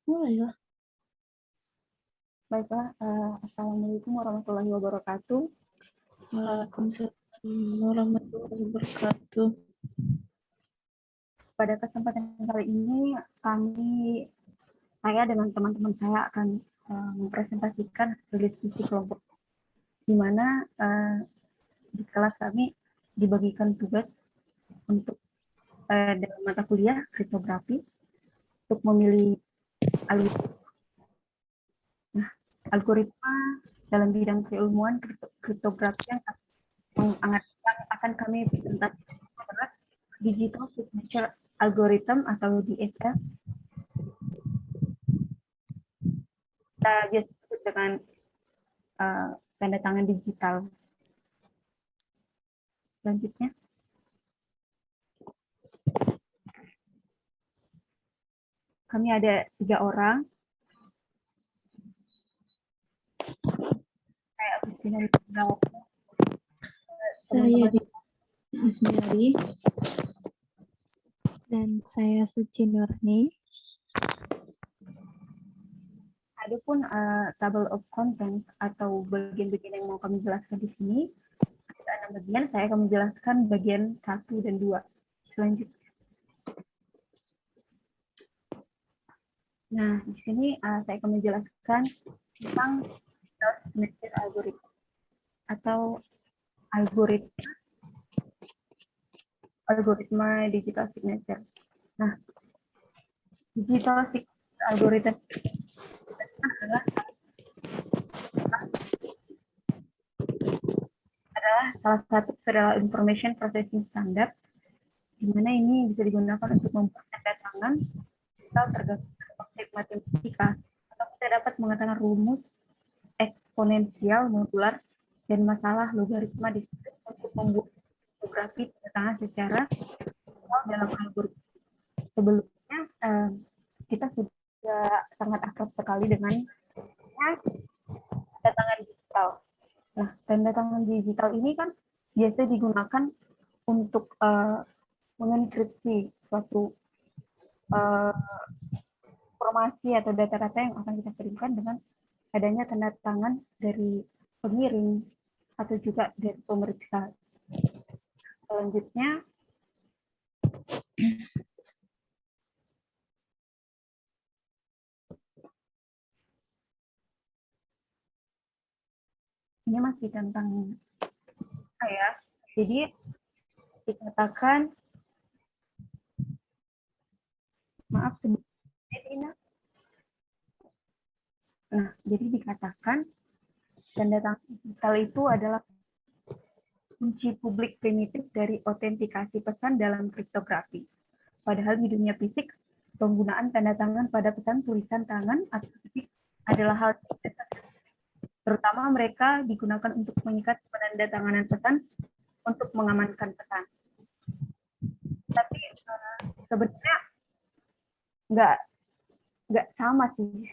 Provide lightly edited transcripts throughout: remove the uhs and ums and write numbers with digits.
Mulai ya. Baiklah, Assalamualaikum warahmatullahi wabarakatuh. Waalaikumsalam warahmatullahi wabarakatuh. Pada kesempatan kali ini, saya dengan teman-teman saya akan mempresentasikan hasil diskusi kelompok, di mana di kelas kami dibagikan tugas untuk dalam mata kuliah kriptografi untuk memilih algoritma dalam bidang keilmuan kriptografi yang akan kami presentasikan adalah digital signature algorithm atau DSA. Kita biasa sebut dengan tanda tangan digital. Selanjutnya, kami ada 3 orang. Saya Agustina Saya Ismiari dan saya Suci Nurni. Adapun table of contents atau bagian-bagian yang mau kami jelaskan di sini, ada 6 bagian. Saya akan menjelaskan bagian 1 dan 2. Selanjutnya. Nah, di sini saya akan menjelaskan tentang signature algorithm atau algoritma digital signature. Nah, digital signature algorithm adalah salah satu serial information processing standard, di mana ini bisa digunakan untuk membuat tanda tangan atau tergantung objek matematika, atau kita dapat mengatakan rumus eksponensial, modular, dan masalah logaritma di situ untuk membuat kriptografi tanda tangan secara dalam algoritma. Sebelumnya kita sudah sangat akrab sekali dengan tanda tangan digital. Nah, tanda tangan digital ini kan biasa digunakan untuk mengenkripsi suatu informasi atau data-data yang akan kita kirimkan dengan adanya tanda tangan dari pengirim atau juga dari pemeriksa. Selanjutnya, ini masih tentang saya. Jadi dikatakan, maaf sebelumnya. Nah, jadi dikatakan tanda tangan digital itu adalah kunci publik primitif dari autentikasi pesan dalam kriptografi. Padahal di dunia fisik, penggunaan tanda tangan pada pesan tulisan tangan atau ketik adalah hal terutama mereka digunakan untuk mengikat penandatanganan pesan untuk mengamankan pesan. Tapi sebenarnya nggak sama sih.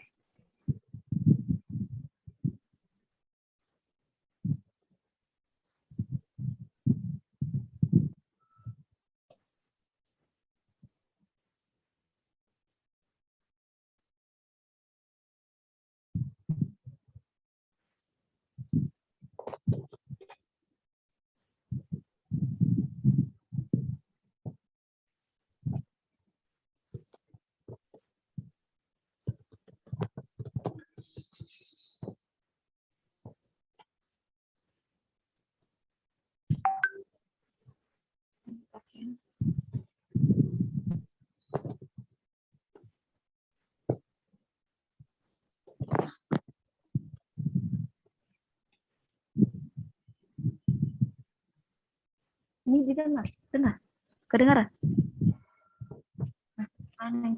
Ini didengar, kedengaran. Aneh.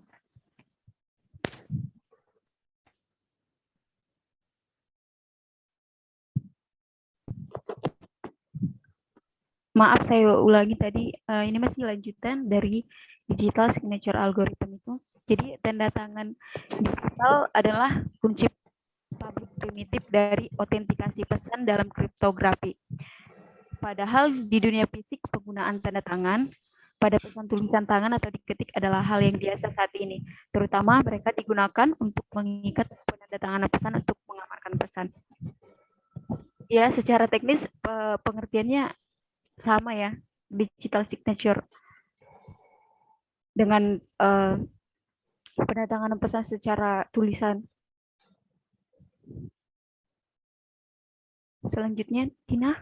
Maaf, saya ulangi tadi. Ini masih lanjutan dari digital signature algorithm itu. Jadi tanda tangan digital adalah kunci publik primitif dari autentikasi pesan dalam kriptografi. Padahal di dunia fisik penggunaan tanda tangan pada pesan tulisan tangan atau diketik adalah hal yang biasa saat ini. Terutama mereka digunakan untuk mengikat penandatanganan pesan untuk mengamankan pesan. Ya, secara teknis pengertiannya sama ya, digital signature dengan penandatanganan pesan secara tulisan. Selanjutnya, Tina.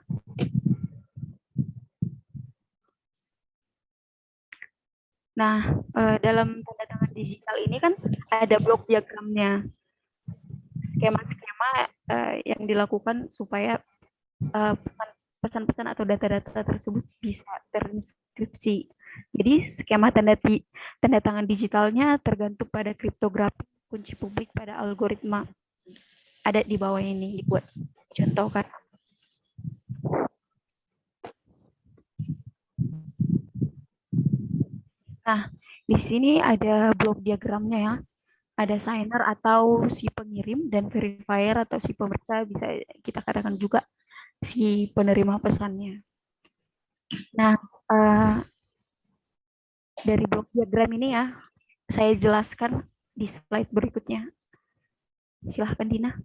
Nah, dalam tanda tangan digital ini kan ada blok diagramnya, skema-skema yang dilakukan supaya pesan-pesan atau data-data tersebut bisa terinskripsi. Jadi skema tanda tangan digitalnya tergantung pada kriptografi kunci publik pada algoritma. Ada di bawah ini dibuat contoh kan. Nah, di sini ada blok diagramnya ya. Ada signer atau si pengirim dan verifier atau si pemeriksa, bisa kita katakan juga si penerima pesannya. Nah, dari blok diagram ini ya, saya jelaskan di slide berikutnya. Silahkan Dina.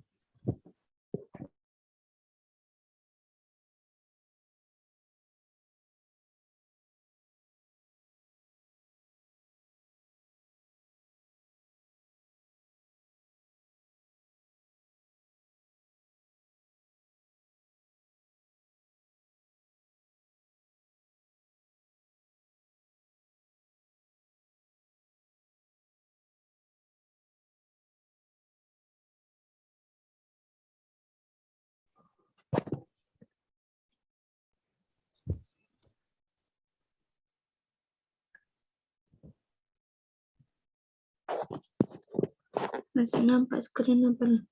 Masih nampak screen apa?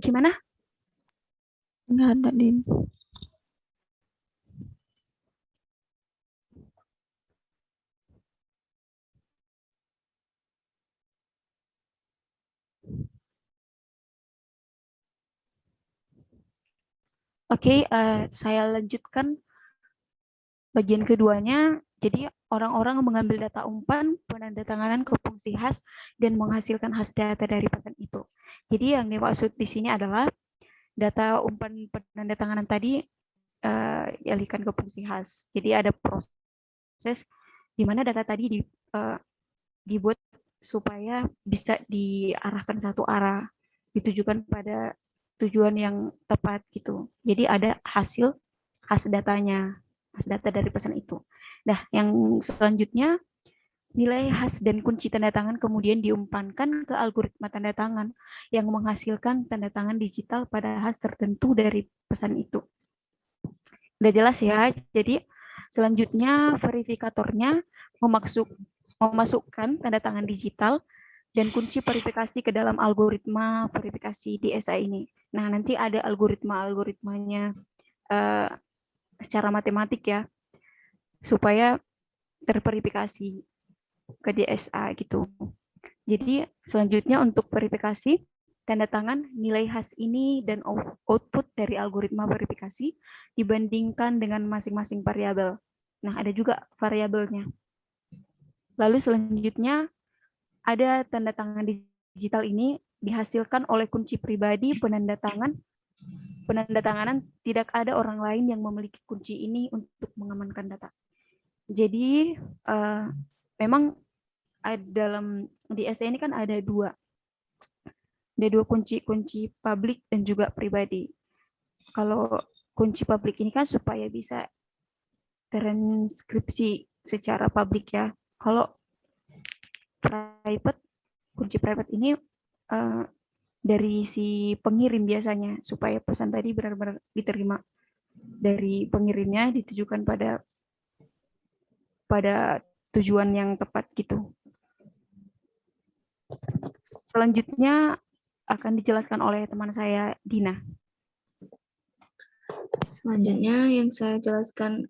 Gimana? Nggak ada, Din. Oke, saya lanjutkan bagian keduanya. Jadi orang-orang mengambil data umpan, penandatanganan ke fungsi hash, dan menghasilkan hash data dari pesan itu. Jadi yang dimaksud di sini adalah data umpan penandatanganan tadi dialihkan ke fungsi hash. Jadi ada proses di mana data tadi dibuat supaya bisa diarahkan satu arah, ditujukan pada tujuan yang tepat gitu. Jadi ada hasil datanya, hasil data dari pesan itu. Nah, yang selanjutnya nilai hash dan kunci tanda tangan kemudian diumpankan ke algoritma tanda tangan yang menghasilkan tanda tangan digital pada hash tertentu dari pesan itu. Udah jelas ya? Jadi selanjutnya verifikatornya memasukkan tanda tangan digital dan kunci verifikasi ke dalam algoritma verifikasi DSA ini. Nah, nanti ada algoritmanya secara matematik ya, supaya terverifikasi ke DSA gitu. Jadi selanjutnya untuk verifikasi, tanda tangan nilai hash ini dan output dari algoritma verifikasi dibandingkan dengan masing-masing variabel. Nah, ada juga variabelnya. Lalu selanjutnya ada tanda tangan digital ini dihasilkan oleh kunci pribadi penandatanganan, tidak ada orang lain yang memiliki kunci ini untuk mengamankan data. Jadi memang dalam DSA ini kan ada dua kunci publik dan juga pribadi. Kalau kunci publik ini kan supaya bisa transkripsi secara publik ya. Kalau private, kunci private ini dari si pengirim biasanya, supaya pesan tadi benar-benar diterima dari pengirimnya, ditujukan pada tujuan yang tepat gitu. Selanjutnya akan dijelaskan oleh teman saya, Dina. Selanjutnya yang saya jelaskan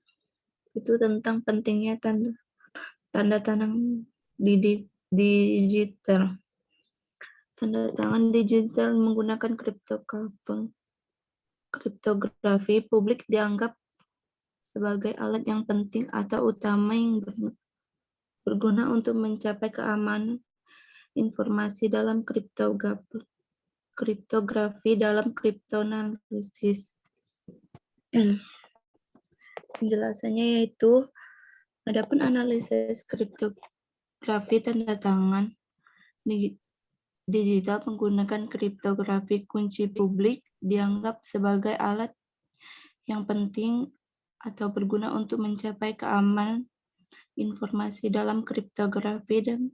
itu tentang pentingnya tanda tangan digital. Tanda tangan digital menggunakan kriptografi publik dianggap sebagai alat yang penting atau utama yang berguna untuk mencapai keamanan informasi dalam kriptografi dalam kriptoanalisis. Penjelasannya yaitu, adapun analisis kriptografi tanda tangan digital menggunakan kriptografi kunci publik dianggap sebagai alat yang penting atau berguna untuk mencapai keamanan informasi dalam kriptografi dan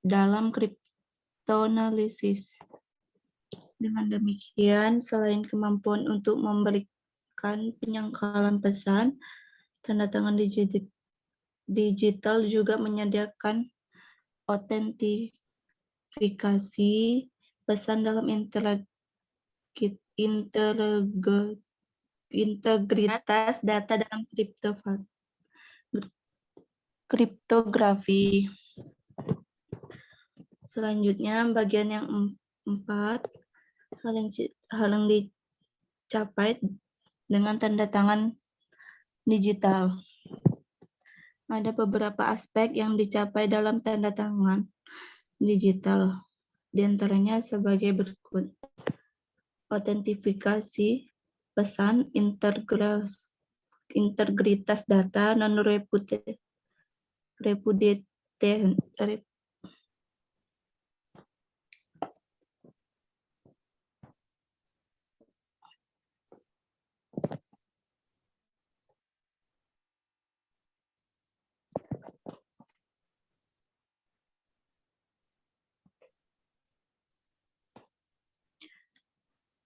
dalam kriptoanalisis. Dengan demikian, selain kemampuan untuk memberikan penyangkalan pesan, tanda tangan digital juga menyediakan otentifikasi pesan dalam integritas data dalam kriptografi. Selanjutnya, bagian yang 4, hal yang dicapai dengan tanda tangan digital. Ada beberapa aspek yang dicapai dalam tanda tangan digital, di antaranya sebagai berikut. Otentifikasi pesan, integritas data,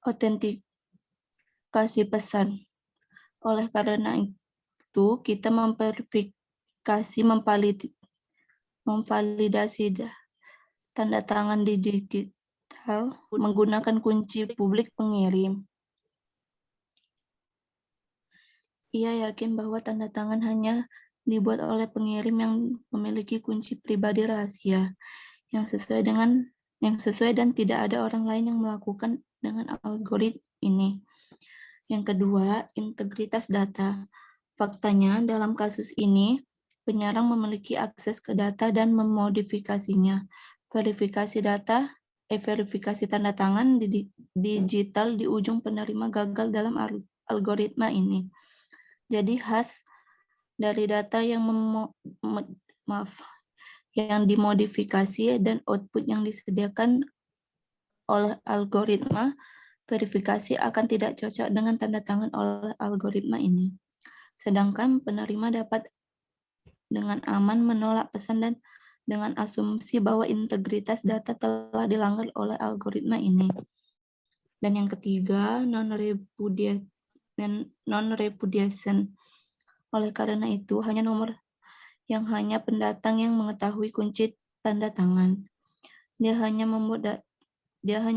autentikasi pesan. Oleh karena itu, kita memvalidasi tanda tangan digital menggunakan kunci publik pengirim. Ia yakin bahwa tanda tangan hanya dibuat oleh pengirim yang memiliki kunci pribadi rahasia yang sesuai dan tidak ada orang lain yang melakukan dengan algoritma ini. Yang kedua, integritas data. Faktanya, dalam kasus ini, penyerang memiliki akses ke data dan memodifikasinya. Verifikasi tanda tangan digital di ujung penerima gagal dalam algoritma ini. Jadi khas dari data yang dimodifikasi dan output yang disediakan oleh algoritma, verifikasi akan tidak cocok dengan tanda tangan oleh algoritma ini. Sedangkan penerima dapat dengan aman menolak pesan dan dengan asumsi bahwa integritas data telah dilanggar oleh algoritma ini. Dan yang ketiga, non-repudiation. Oleh karena itu, hanya pendatang yang mengetahui kunci tanda tangan. Dia hanya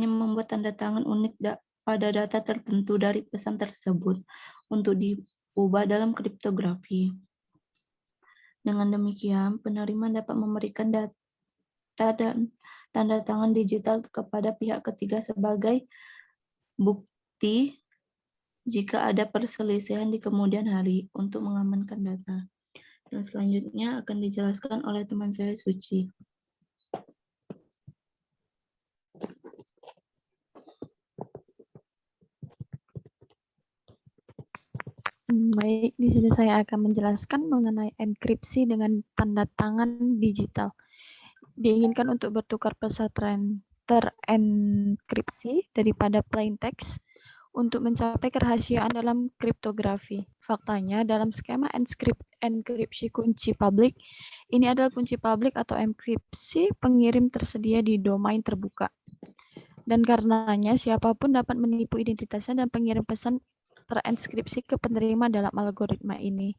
membuat tanda tangan unik pada data tertentu dari pesan tersebut untuk diubah dalam kriptografi. Dengan demikian, penerima dapat memberikan data dan tanda tangan digital kepada pihak ketiga sebagai bukti jika ada perselisihan di kemudian hari untuk mengamankan data. Dan selanjutnya akan dijelaskan oleh teman saya, Suci. Baik, di sini saya akan menjelaskan mengenai enkripsi dengan tanda tangan digital. Diinginkan untuk bertukar pesan terenkripsi daripada plain text untuk mencapai kerahasiaan dalam kriptografi. Faktanya, dalam skema enkripsi kunci publik, ini adalah kunci publik atau enkripsi pengirim tersedia di domain terbuka. Dan karenanya, siapapun dapat menipu identitasnya dan pengirim pesan terenskripsi ke penerima dalam algoritma ini.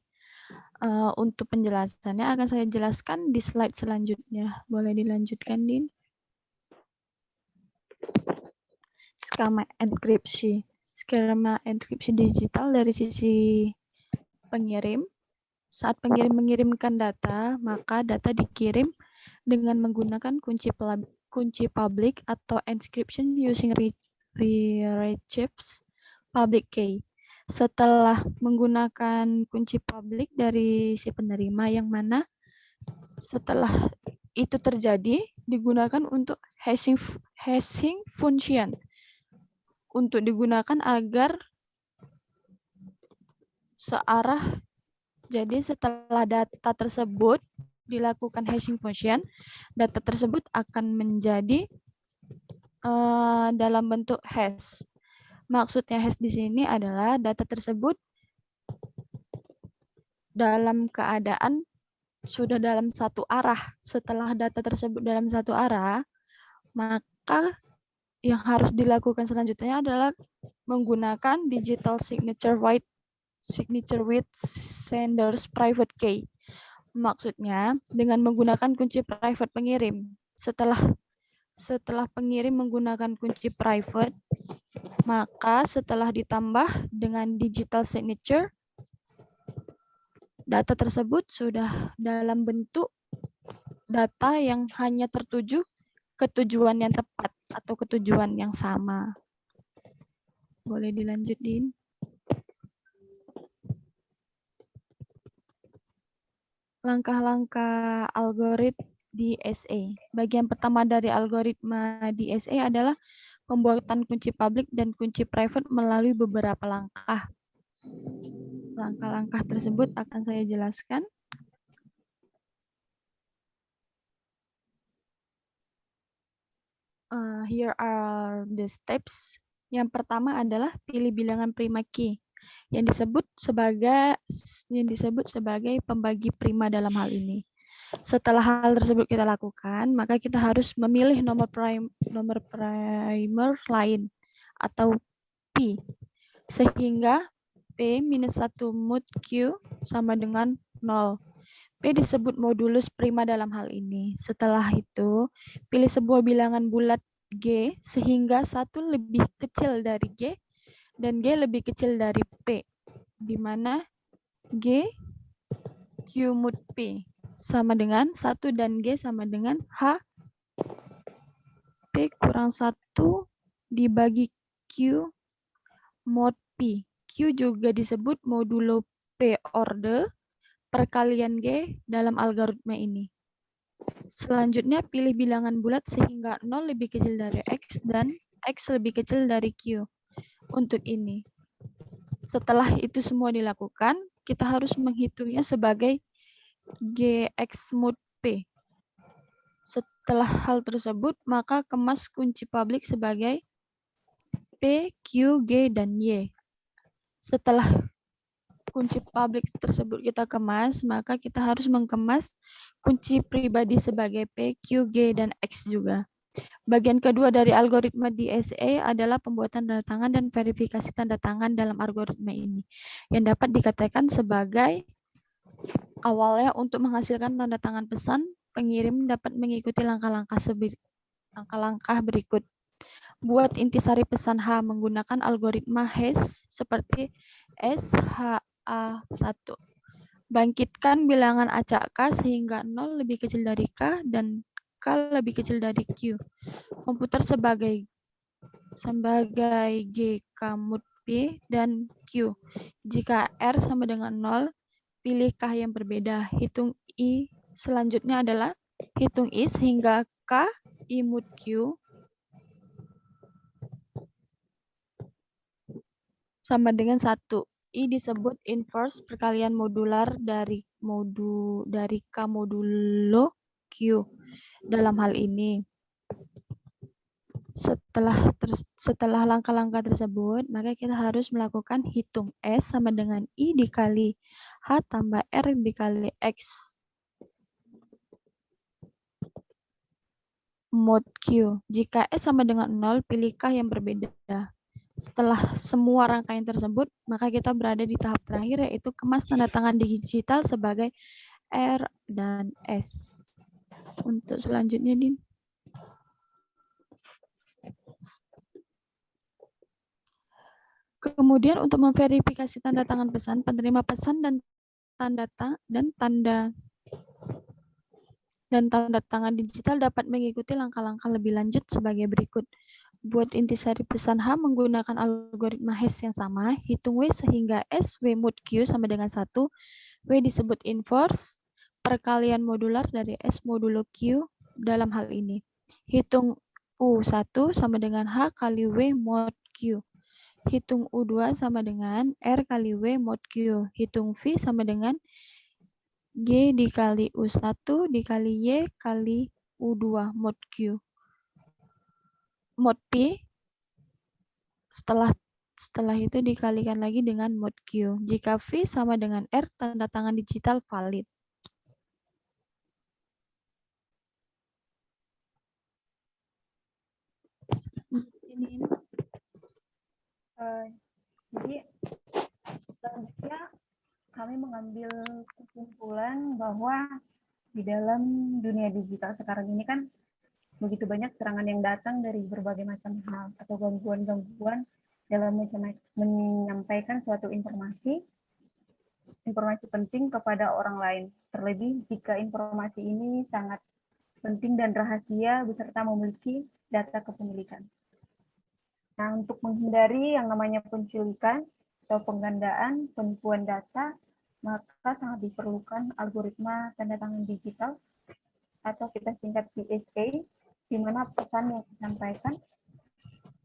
Untuk penjelasannya akan saya jelaskan di slide selanjutnya. Boleh dilanjutkan, Din? Skema enkripsi. Skema enkripsi digital dari sisi pengirim. Saat pengirim mengirimkan data, maka data dikirim dengan menggunakan kunci public atau encryption using Regex public key. Setelah menggunakan kunci publik dari si penerima, yang mana setelah itu terjadi digunakan untuk hashing function, untuk digunakan agar searah. Jadi setelah data tersebut dilakukan hashing function, data tersebut akan menjadi dalam bentuk hash. Maksudnya hash di sini adalah data tersebut dalam keadaan sudah dalam satu arah. Setelah data tersebut dalam satu arah, maka yang harus dilakukan selanjutnya adalah menggunakan digital signature with sender's private key. Maksudnya dengan menggunakan kunci private pengirim. Setelah pengirim menggunakan kunci private, maka setelah ditambah dengan digital signature, data tersebut sudah dalam bentuk data yang hanya tertuju ke tujuan yang tepat atau ke tujuan yang sama. Boleh dilanjut, Din? Langkah-langkah algoritma DSA. Bagian pertama dari algoritma DSA adalah pembuatan kunci publik dan kunci private melalui beberapa langkah. Langkah-langkah tersebut akan saya jelaskan. Here are the steps. Yang pertama adalah pilih bilangan prima key yang disebut sebagai pembagi prima dalam hal ini. Setelah hal tersebut kita lakukan, maka kita harus memilih nomor primer lain atau P, sehingga P-1 mod Q sama dengan 0. P disebut modulus prima dalam hal ini. Setelah itu, pilih sebuah bilangan bulat G sehingga 1 lebih kecil dari G dan G lebih kecil dari P, di mana G Q mod P sama dengan 1 dan G sama dengan H P kurang 1 dibagi Q mod P. Q juga disebut modulo P order perkalian G dalam algoritma ini. Selanjutnya pilih bilangan bulat sehingga 0 lebih kecil dari X dan X lebih kecil dari Q. Untuk ini. Setelah itu semua dilakukan, kita harus menghitungnya sebagai GX mod P. Setelah hal tersebut, maka kemas kunci publik sebagai P, Q, G, dan Y. Setelah kunci publik tersebut kita kemas, maka kita harus mengemas kunci pribadi sebagai P, Q, G, dan X juga. Bagian kedua dari algoritma DSA adalah pembuatan tanda tangan dan verifikasi tanda tangan dalam algoritma ini, yang dapat dikatakan sebagai awalnya untuk menghasilkan tanda tangan pesan, pengirim dapat mengikuti langkah-langkah berikut. Buat intisari pesan H menggunakan algoritma hash seperti SHA1. Bangkitkan bilangan acak K sehingga 0 lebih kecil dari K dan K lebih kecil dari Q. Komputer sebagai GK mod P dan Q. Jika R sama dengan 0, pilih K yang berbeda. Hitung I selanjutnya adalah hitung I sehingga K I mod Q sama dengan 1. I disebut inverse perkalian modular dari K modulo Q. Dalam hal ini, setelah langkah-langkah tersebut, maka kita harus melakukan hitung S sama dengan I dikali H tambah R dikali X mod Q. Jika S sama dengan 0, pilih K yang berbeda. Setelah semua rangkaian tersebut, maka kita berada di tahap terakhir, yaitu kemas tanda tangan digital sebagai R dan S. Untuk selanjutnya, Din. Kemudian untuk memverifikasi tanda tangan pesan, penerima pesan dan tanda tangan digital dapat mengikuti langkah-langkah lebih lanjut sebagai berikut. Buat intisari pesan H menggunakan algoritma hash yang sama, hitung W sehingga S, W mod Q sama dengan 1, W disebut inverse, perkalian modular dari S modulo Q dalam hal ini. Hitung U1 sama dengan H kali W mod Q. Hitung U2 sama dengan R kali W mod Q. Hitung V sama dengan G dikali U1 dikali Y kali U2 mod Q. Mod P setelah itu dikalikan lagi dengan mod Q. Jika V sama dengan R, tanda tangan digital valid. Ini. Jadi selanjutnya kami mengambil kesimpulan bahwa di dalam dunia digital sekarang ini kan begitu banyak serangan yang datang dari berbagai macam hal atau gangguan-gangguan dalam menyampaikan suatu informasi penting kepada orang lain. Terlebih jika informasi ini sangat penting dan rahasia beserta memiliki data kepemilikan. Nah, untuk menghindari yang namanya penculikan atau penggandaan, penipuan data, maka sangat diperlukan algoritma tanda tangan digital atau kita singkat PSA, di mana pesan yang disampaikan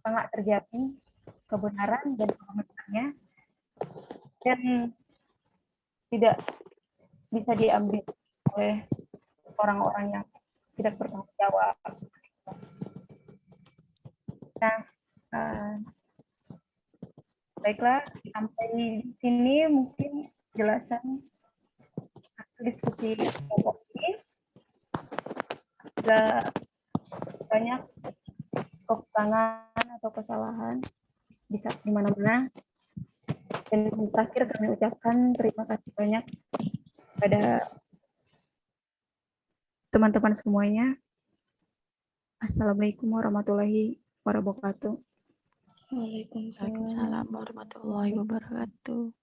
sangat terjamin kebenaran dan kebenarannya dan tidak bisa diambil oleh orang-orang yang tidak bertanggung jawab. Nah, baiklah, sampai di sini mungkin jelasan diskusi kelompok ini. Jika banyak kekurangan atau kesalahan bisa di mana-mana. Dan terakhir kami ucapkan terima kasih banyak pada teman-teman semuanya. Assalamualaikum warahmatullahi wabarakatuh. Waalaikumsalam. Waalaikumsalam warahmatullahi wabarakatuh.